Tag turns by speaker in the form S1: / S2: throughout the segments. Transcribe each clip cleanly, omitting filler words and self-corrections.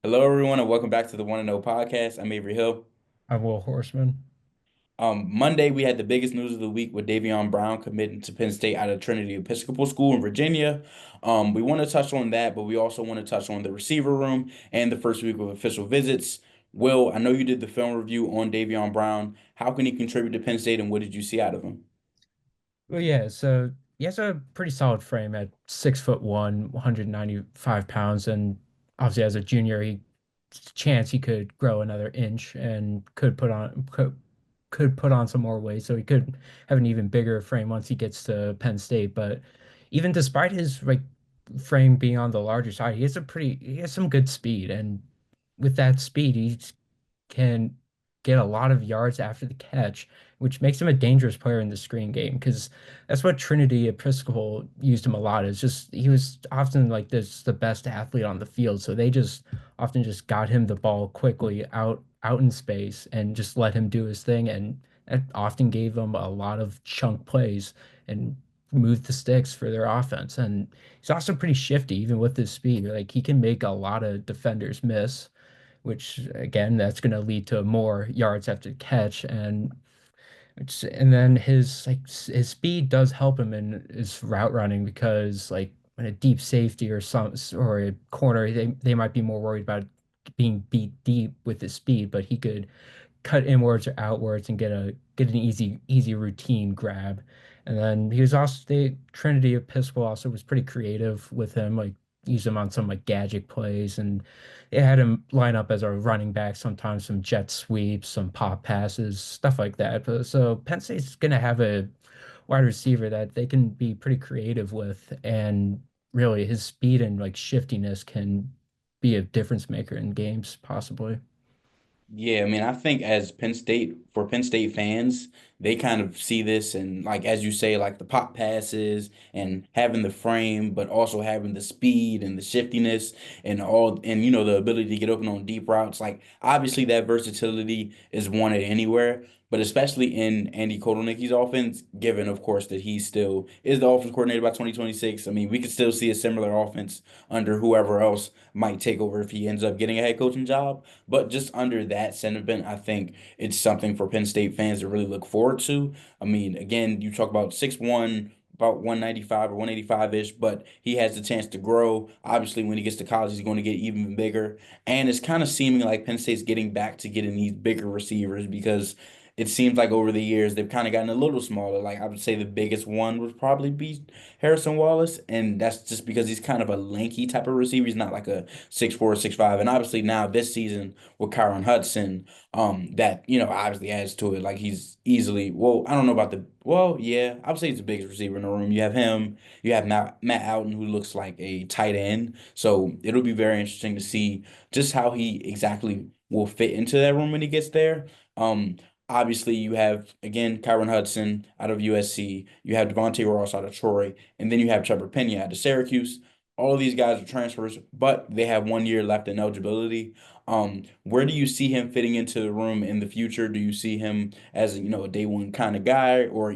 S1: Hello, everyone, and welcome back to the One and O podcast. I'm Avery Hill.
S2: I'm Will Horseman.
S1: Monday, we had the biggest news of the week with Davion Brown committing to Penn State out of Trinity Episcopal School in Virginia. We want to touch on that, but we also want to touch on the receiver room and the first week of official visits. Will, I know you did the film review on Davion Brown. How can he contribute to Penn State, and what did you see out of him?
S2: Well, yeah, so he has a pretty solid frame at 6'1", 195 pounds, and obviously as a junior, he chance he could grow another inch and could put on some more weight, so he could have an even bigger frame once he gets to Penn State. But even despite his frame being on the larger side, he has some good speed, and with that speed, he can get a lot of yards after the catch, which makes him a dangerous player in the screen game because that's what Trinity Episcopal used him a lot. It's just he was often like this the best athlete on the field, so they just often just got him the ball quickly out in space and just let him do his thing, and that often gave them a lot of chunk plays and moved the sticks for their offense. And he's also pretty shifty, even with his speed. Like he can make a lot of defenders miss, which again, that's going to lead to more yards after catch. And then his speed does help him in his route running because like when a deep safety or a corner, they might be more worried about being beat deep with his speed, but he could cut inwards or outwards and get an easy routine grab. And then he was also the Trinity Episcopal also was pretty creative with him, like use him on some like gadget plays, and they had him line up as a running back sometimes, some jet sweeps, some pop passes, stuff like that. So Penn State's gonna have a wide receiver that they can be pretty creative with, and really his speed and like shiftiness can be a difference maker in games possibly.
S1: Yeah, I mean, I think as for Penn State fans, they kind of see this and like as you say, like the pop passes and having the frame, but also having the speed and the shiftiness and all and the ability to get open on deep routes. Like obviously that versatility is wanted anywhere, but especially in Andy Kotelnicki's offense, given of course that he still is the offense coordinator by 2026. I mean, we could still see a similar offense under whoever else might take over if he ends up getting a head coaching job. But just under that sentiment, I think it's something for Penn State fans to really look forward to. I mean, again, you talk about 6'1", about 195 or 185-ish, but he has the chance to grow. Obviously, when he gets to college, he's going to get even bigger. And it's kind of seeming like Penn State's getting back to getting these bigger receivers because it seems like over the years they've kind of gotten a little smaller. Like I would say the biggest one would probably be Harrison Wallace, and that's just because he's kind of a lanky type of receiver. He's not like a 6'4", 6'5", and obviously now this season with Kyron Hudson, that obviously adds to it. Like he's easily, well, I don't know about yeah, I would say he's the biggest receiver in the room. You have him, you have Matt Alton, who looks like a tight end. So it'll be very interesting to see just how he exactly will fit into that room when he gets there. Obviously, you have again Kyron Hudson out of USC. You have Devontae Ross out of Troy, and then you have Trevor Pena out of Syracuse. All of these guys are transfers, but they have 1 year left in eligibility. Where do you see him fitting into the room in the future? Do you see him as a day one kind of guy, or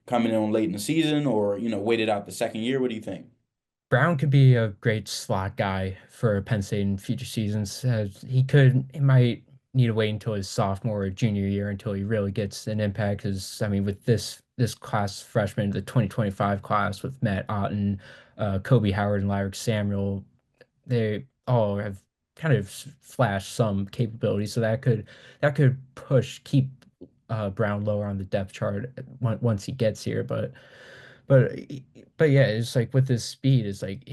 S1: coming in late in the season, or waited out the second year? What do you think?
S2: Brown could be a great slot guy for Penn State in future seasons. He might need to wait until his sophomore or junior year until he really gets an impact. Because I mean, with this class freshman, the 2025 class with Matt Otten, Kobe Howard, and Lyric Samuel, they all have kind of flashed some capability. So that could keep Brown lower on the depth chart once he gets here. But but yeah, it's like with his speed, it's like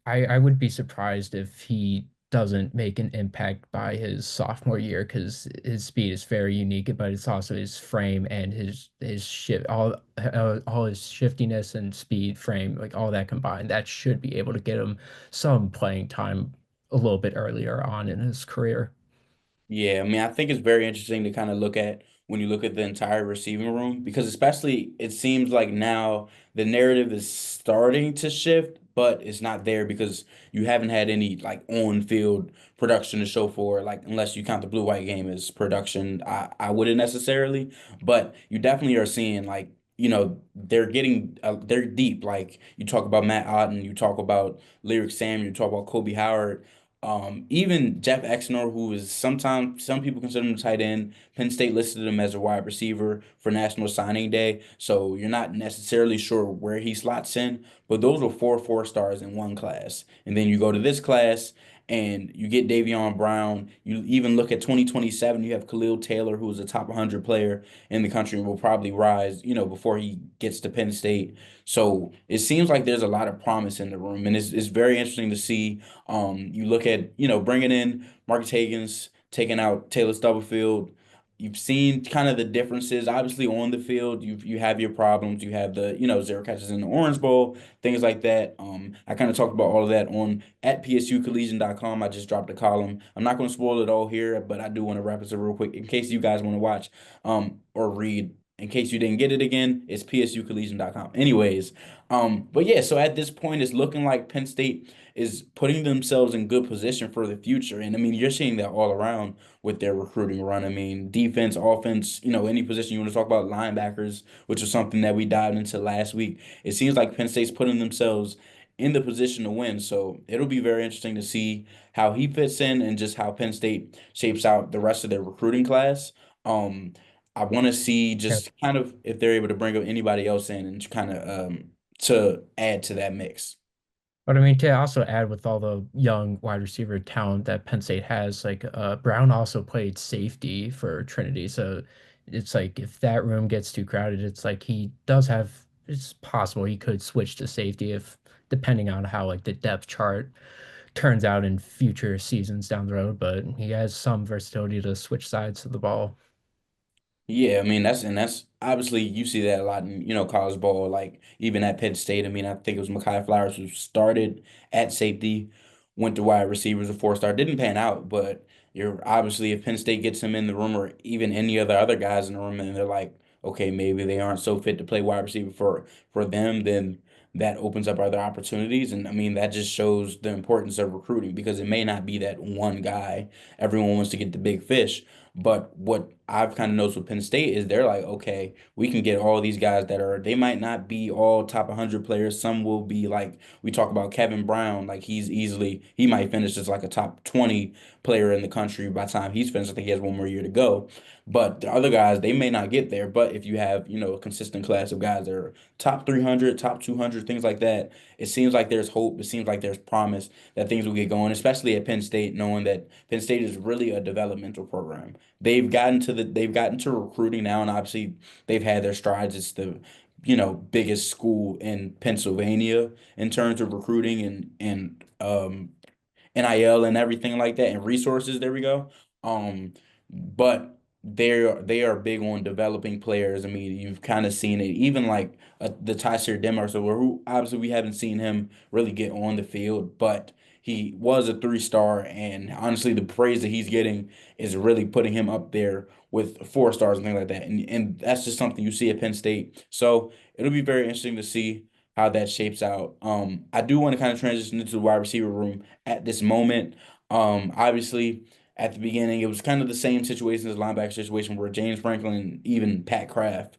S2: I would be surprised if he doesn't make an impact by his sophomore year because his speed is very unique, but it's also his frame and his shift all his shiftiness and speed frame, like all that combined, that should be able to get him some playing time a little bit earlier on in his career.
S1: Yeah, I mean, I think it's very interesting to kind of look at when you look at the entire receiving room because especially it seems like now the narrative is starting to shift, but it's not there because you haven't had any like on-field production to show for it, like unless you count the blue-white game as production. I wouldn't necessarily, but you definitely are seeing like they're deep. Like you talk about Matt Otten, you talk about Lyric Sam, you talk about Kobe Howard. Even Jeff Exnor, who is sometimes some people consider him a tight end, Penn State listed him as a wide receiver for National Signing Day, so you're not necessarily sure where he slots in. But those were four stars in one class, and then you go to this class and you get Davion Brown. You even look at 2027, you have Khalil Taylor, who is a top 100 player in the country and will probably rise, before he gets to Penn State. So it seems like there's a lot of promise in the room, and it's very interesting to see. You look at, bringing in Marcus Higgins, taking out Taylor Stubblefield. You've seen kind of the differences. Obviously, on the field, you have your problems. You have the, zero catches in the Orange Bowl, things like that. I kind of talked about all of that on at psucollegian.com. I just dropped a column. I'm not going to spoil it all here, but I do want to wrap this up real quick in case you guys want to watch or read. In case you didn't get it again, it's psucollegian.com. Anyways, but yeah, so at this point, it's looking like Penn State is putting themselves in good position for the future. And I mean, you're seeing that all around with their recruiting run. I mean, defense, offense, any position you want to talk about, linebackers, which is something that we dived into last week. It seems like Penn State's putting themselves in the position to win. So it'll be very interesting to see how he fits in and just how Penn State shapes out the rest of their recruiting class. Um, I want to see
S2: Yeah.
S1: just kind of if they're able to bring up anybody else in and kind of to add to that mix.
S2: But I mean, to also add with all the young wide receiver talent that Penn State has, like Brown also played safety for Trinity, so it's like if that room gets too crowded, it's like he does have. It's possible he could switch to safety if, depending on how like the depth chart turns out in future seasons down the road. But he has some versatility to switch sides of the ball.
S1: Yeah, I mean that's obviously you see that a lot in college ball, like even at Penn State. I mean, I think it was Mekhi Flowers who started at safety, went to wide receivers, a 4-star, didn't pan out, but you're obviously if Penn State gets him in the room or even any other guys in the room and they're like, okay, maybe they aren't so fit to play wide receiver for them, then that opens up other opportunities. And I mean that just shows the importance of recruiting because it may not be that one guy. Everyone wants to get the big fish. But what I've kind of noticed with Penn State is they're like, okay, we can get all these guys that they might not be all top 100 players. Some will be like, we talk about Kevin Brown, like he might finish as like a top 20 player in the country by the time he's finished. I think he has one more year to go. But the other guys, they may not get there. But if you have, a consistent class of guys that are top 300, top 200, things like that, it seems like there's hope. It seems like there's promise that things will get going, especially at Penn State, knowing that Penn State is really a developmental program. They've gotten to recruiting now, and obviously they've had their strides. It's the biggest school in Pennsylvania in terms of recruiting and NIL and everything like that and resources. There we go. But they are big on developing players. I mean, you've kind of seen it, even like the Tyser Demar, so who obviously we haven't seen him really get on the field, but he was a 3-star, and honestly, the praise that he's getting is really putting him up there with 4 stars and things like that. And that's just something you see at Penn State. So it'll be very interesting to see how that shapes out. I do want to kind of transition into the wide receiver room at this moment. Obviously, at the beginning, it was kind of the same situation as the linebacker situation where James Franklin, even Pat Kraft,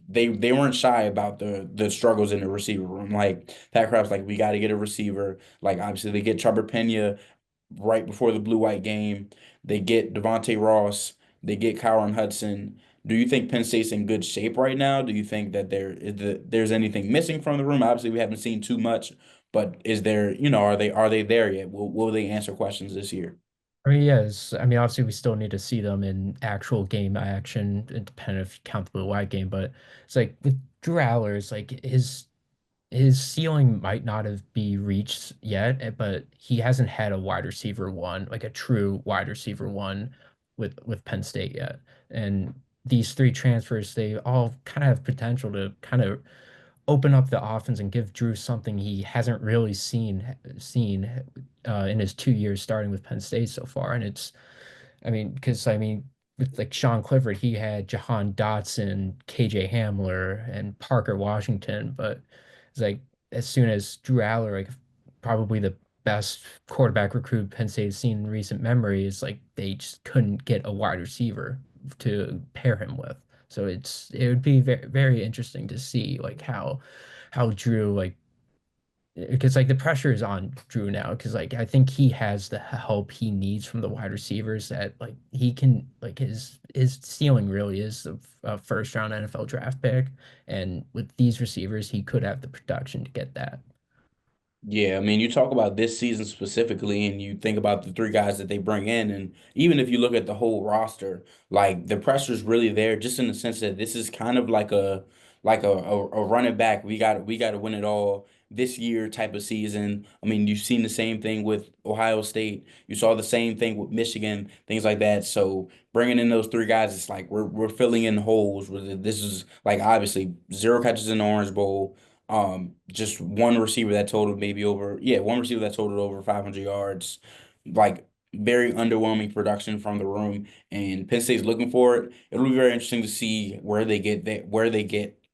S1: they weren't shy about the struggles in the receiver room. Like Pat Kraft's like, we got to get a receiver. Like obviously, they get Trevor Pena right before the blue white game. They get Devontae Ross. They get Kyron Hudson. Do you think Penn State's in good shape right now? Do you think that there's anything missing from the room? Obviously, we haven't seen too much, but is there, are they there yet? Will they answer questions this year?
S2: I mean, yes. I mean, obviously, we still need to see them in actual game action, independent if you count the blue white game. But it's like with Drew Allers, like his ceiling might not have be reached yet, but he hasn't had a wide receiver one, like a true wide receiver one with Penn State yet. And these three transfers, they all kind of have potential to kind of open up the offense and give Drew something he hasn't really seen in his 2 years starting with Penn State so far. And it's I mean, because I mean, with like Sean Clifford, he had Jahan Dotson, KJ Hamler, and Parker Washington. But it's like as soon as Drew Aller, like probably the best quarterback recruit Penn State has seen in recent memory, is like they just couldn't get a wide receiver to pair him with. So it would be very, very interesting to see like how Drew like because like the pressure is on Drew now because like I think he has the help he needs from the wide receivers that like he can like his ceiling really is a first round NFL draft pick, and with these receivers he could have the production to get that.
S1: Yeah, I mean, you talk about this season specifically, and you think about the three guys that they bring in, and even if you look at the whole roster, like the pressure's really there, just in the sense that this is kind of like a running back. We got to win it all this year type of season. I mean, you've seen the same thing with Ohio State. You saw the same thing with Michigan, things like that. So bringing in those three guys, it's like we're filling in holes. This is like obviously zero catches in the Orange Bowl. Just one receiver that totaled maybe over, yeah, one receiver that totaled over 500 yards. Like very underwhelming production from the room, and Penn State's looking for it. It'll be very interesting to see where they get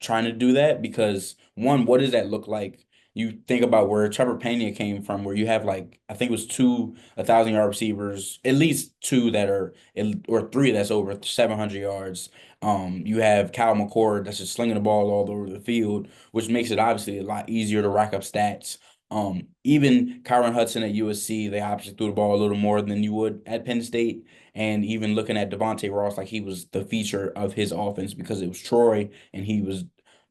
S1: trying to do that because one, what does that look like? You think about where Trevor Pena came from, where you have like I think it was two 1,000 yard receivers, at least two that are or three that's over 700 yards. You have Cal McCord that's just slinging the ball all over the field, which makes it obviously a lot easier to rack up stats. Even Kyron Hudson at USC, they obviously threw the ball a little more than you would at Penn State. And even looking at Devontae Ross, like he was the feature of his offense because it was Troy, and he was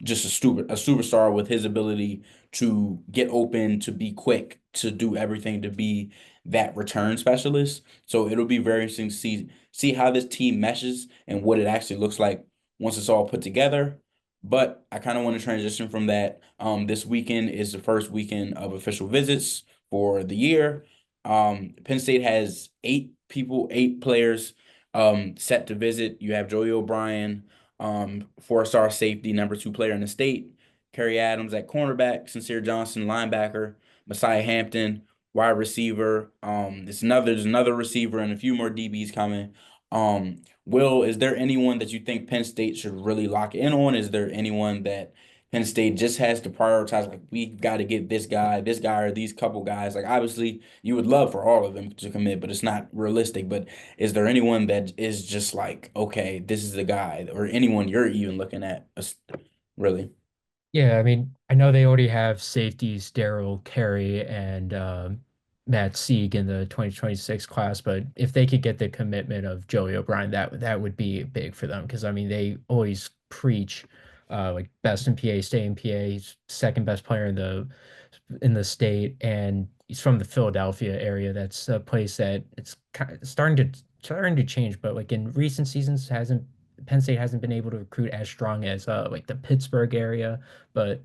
S1: just a superstar with his ability to get open, to be quick, to do everything, to be that return specialist. So it'll be very interesting to see how this team meshes and what it actually looks like once it's all put together. But I kind of want to transition from that. This weekend is the first weekend of official visits for the year. Penn State has eight players set to visit. You have Joey O'Brien, four-star safety, number two player in the state. Kerry Adams at cornerback, Sincere Johnson, linebacker, Messiah Hampton, wide receiver. There's another receiver and a few more DBs coming. Will, is there anyone that you think Penn State should really lock in on? Is there anyone that Penn State just has to prioritize? Like, we got to get this guy, or these couple guys. Like, obviously, you would love for all of them to commit, but it's not realistic. But is there anyone that is just like, okay, this is the guy, or anyone you're even looking at, really?
S2: Yeah, I mean, I know they already have safeties Daryl Carey and Matt Sieg in the 2026 class, but if they could get the commitment of Joey O'Brien, that would be big for them because I mean they always preach like best in PA, stay in PA, he's second best player in the state, and he's from the Philadelphia area. That's a place that it's kind of starting to change, but like in recent seasons hasn't Penn State hasn't been able to recruit as strong as like the Pittsburgh area, but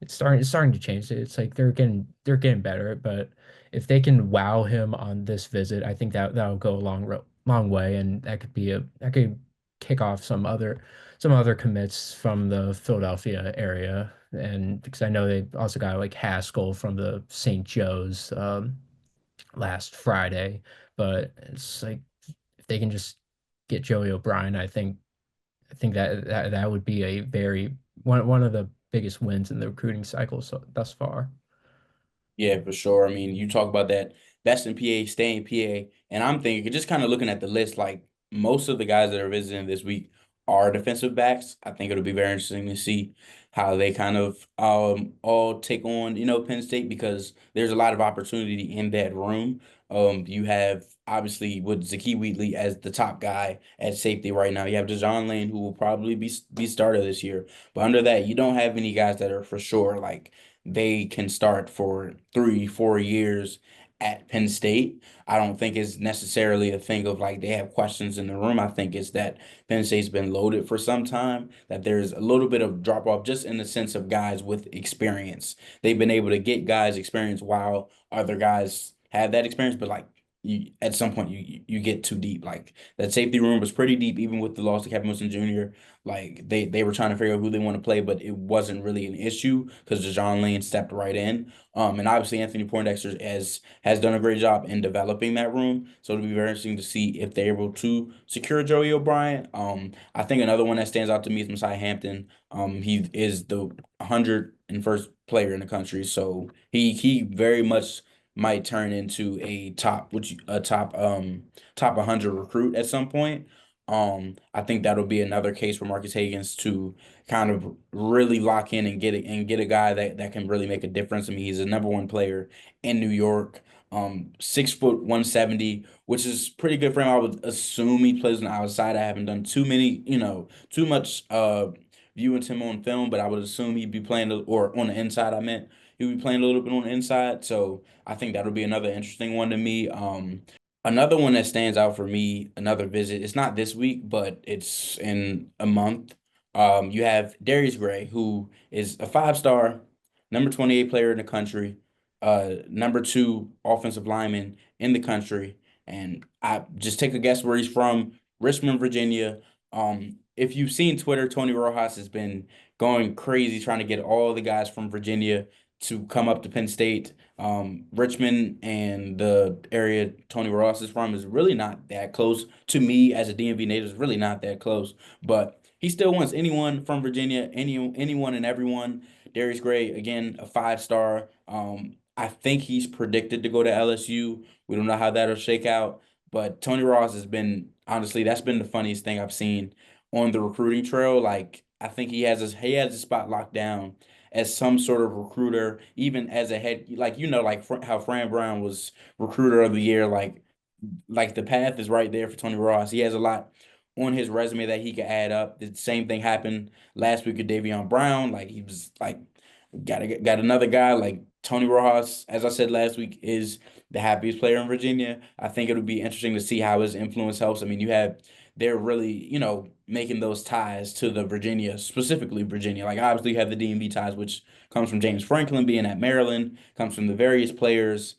S2: it's starting to change. It's like they're getting better, but if they can wow him on this visit, I think that'll go a long way, and that could kick off some other commits from the Philadelphia area, and because I know they also got like Haskell from the St. Joe's last Friday, but it's like if they can just get Joey O'Brien, I think that would be a very one of the biggest wins in the recruiting cycle thus far.
S1: Yeah, for sure. I mean, you talk about that best in PA, stay in PA, and I'm thinking just kind of looking at the list, like most of the guys that are visiting this week are defensive backs. I think it'll be very interesting to see how they kind of all take on, Penn State because there's a lot of opportunity in that room. You have obviously with Zakee Wheatley as the top guy at safety right now. You have DeJon Lane who will probably be starter this year. But under that, you don't have any guys that are for sure like they can start for 3, 4 years at Penn State. I don't think it's necessarily a thing of like they have questions in the room. I think it's that Penn State's been loaded for some time, that there's a little bit of drop off just in the sense of guys with experience. They've been able to get guys experience while other guys have that experience, but like at some point you get too deep. Like that safety room was pretty deep, even with the loss to Kevin Wilson Jr. Like they were trying to figure out who they want to play, but it wasn't really an issue because DeJon Lane stepped right in. And obviously Anthony Poindexter has done a great job in developing that room. So it'll be very interesting to see if they're able to secure Joey O'Brien. I think another one that stands out to me is Messiah Hampton. He is the 101st player in the country, so he very much might turn into a top 100 recruit at some point. I think that'll be another case for Marcus Higgins to kind of really lock in and get a guy that can really make a difference. I mean, he's a number one player in New York. 6 foot 170, which is pretty good for him. I would assume he plays on the outside. I haven't done too much viewing him on film, but I would assume he'd be playing or on the inside. I meant he would be playing a little bit on the inside. So I think that'll be another interesting one to me. Another one that stands out for me, another visit. It's not this week, but it's in a month. You have Darius Gray, who is a 5 star, number 28 player in the country, number two offensive lineman in the country. And I just take a guess where he's from, Richmond, Virginia. If you've seen Twitter, Tony Rojas has been going crazy trying to get all the guys from Virginia to come up to Penn State. Richmond and the area Tony Ross is from is really not that close to me as a DMV native. It's really not that close, but he still wants anyone from Virginia, anyone and everyone. Darius Gray, again, a 5 star. I think he's predicted to go to LSU. We don't know how that'll shake out, but Tony Ross has been honestly that's been the funniest thing I've seen on the recruiting trail. Like I think he has a spot locked down as some sort of recruiter, even as a head, like like how Fran Brown was recruiter of the year. Like the path is right there for Tony Ross. He has a lot on his resume that he could add up. The same thing happened last week with Davion Brown. Like he was like got another guy like Tony Rojas, as I said last week, is the happiest player in Virginia. I think it'll be interesting to see how his influence helps. I mean, they're really, making those ties to the Virginia, specifically Virginia. Like obviously you have the DMV ties, which comes from James Franklin being at Maryland, comes from the various players,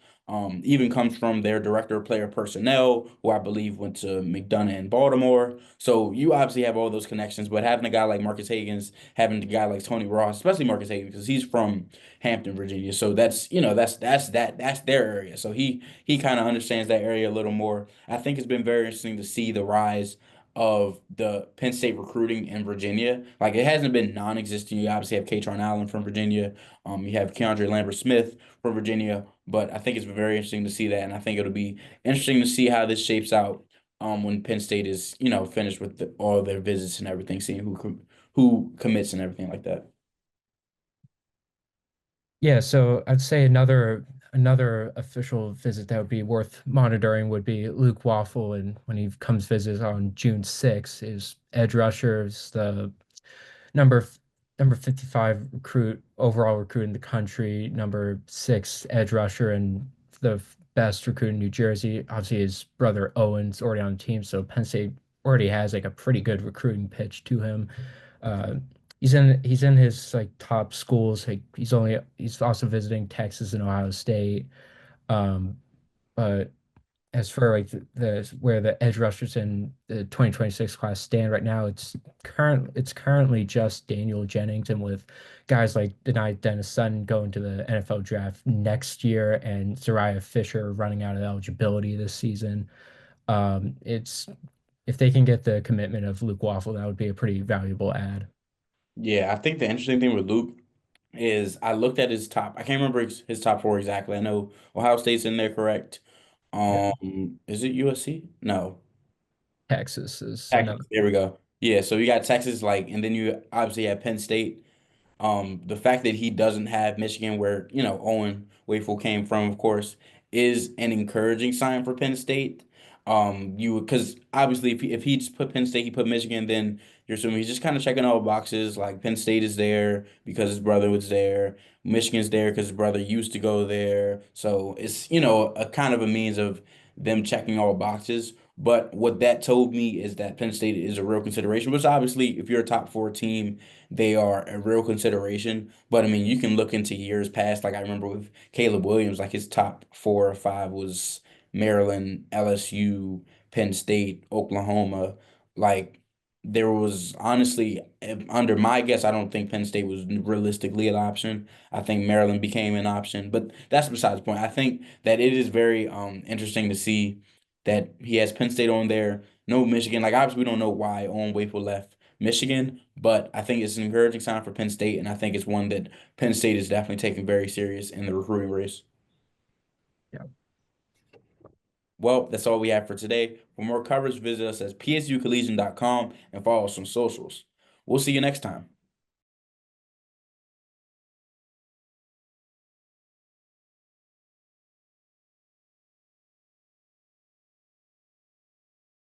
S1: even comes from their director of player personnel, who I believe went to McDonough in Baltimore. So you obviously have all those connections, but having a guy like Marcus Higgins, having a guy like Tony Ross, especially Marcus Higgins, because he's from Hampton, Virginia. So that's their area. So he kind of understands that area a little more. I think it's been very interesting to see the rise of the Penn State recruiting in Virginia. Like it hasn't been non-existent. You obviously have Katron Allen from Virginia. You have Keandre Lambert Smith from Virginia. But I think it's been very interesting to see that, and I think it'll be interesting to see how this shapes out when Penn State is, finished with all their visits and everything, seeing who commits and everything like that.
S2: Yeah, so I'd say another official visit that would be worth monitoring would be Luke Waffle, and when he comes visit on June 6th, is edge rusher, is the number number 55 overall recruit in the country, number 6 edge rusher, and the best recruit in New Jersey. Obviously, his brother Owen's already on the team, so Penn State already has like a pretty good recruiting pitch to him. Uh, he's in his like top schools. Like he's also visiting Texas and Ohio State. Um, but as for like the where the edge rushers in the 2026 class stand right now, it's currently just Daniel Jennings, and with guys like Denai Dennis Sutton going to the NFL draft next year and Zariah Fisher running out of eligibility this season. It's if they can get the commitment of Luke Waffle, that would be a pretty valuable ad.
S1: Yeah, I think the interesting thing with Luke is I looked at his top. I can't remember his top four exactly. I know Ohio State's in there, correct?
S2: Yeah.
S1: Is it USC? No.
S2: Texas is another.
S1: Texas. There we go. Yeah, so you got Texas, like, and then you obviously have Penn State. The fact that he doesn't have Michigan, where Owen Wafle came from, of course, is an encouraging sign for Penn State. You because obviously if he just put Penn State, he put Michigan, then you're assuming he's just kind of checking all boxes. Like Penn State is there because his brother was there. Michigan's there because his brother used to go there. So it's a kind of a means of them checking all boxes. But what that told me is that Penn State is a real consideration, which obviously, if you're a top four team, they are a real consideration. But I mean, you can look into years past. Like I remember with Caleb Williams, like his top 4 or 5 was Maryland, LSU, Penn State, Oklahoma. Like there was honestly, under my guess, I don't think Penn State was realistically an option. I think Maryland became an option, but that's besides the point. I think that it is very interesting to see that he has Penn State on there. No Michigan. Like obviously we don't know why Owen Wafle left Michigan, but I think it's an encouraging sign for Penn State, and I think it's one that Penn State is definitely taking very serious in the recruiting race.
S2: Yeah.
S1: Well, that's all we have for today. For more coverage, visit us at psucollegian.com and follow us on socials. We'll see you next time.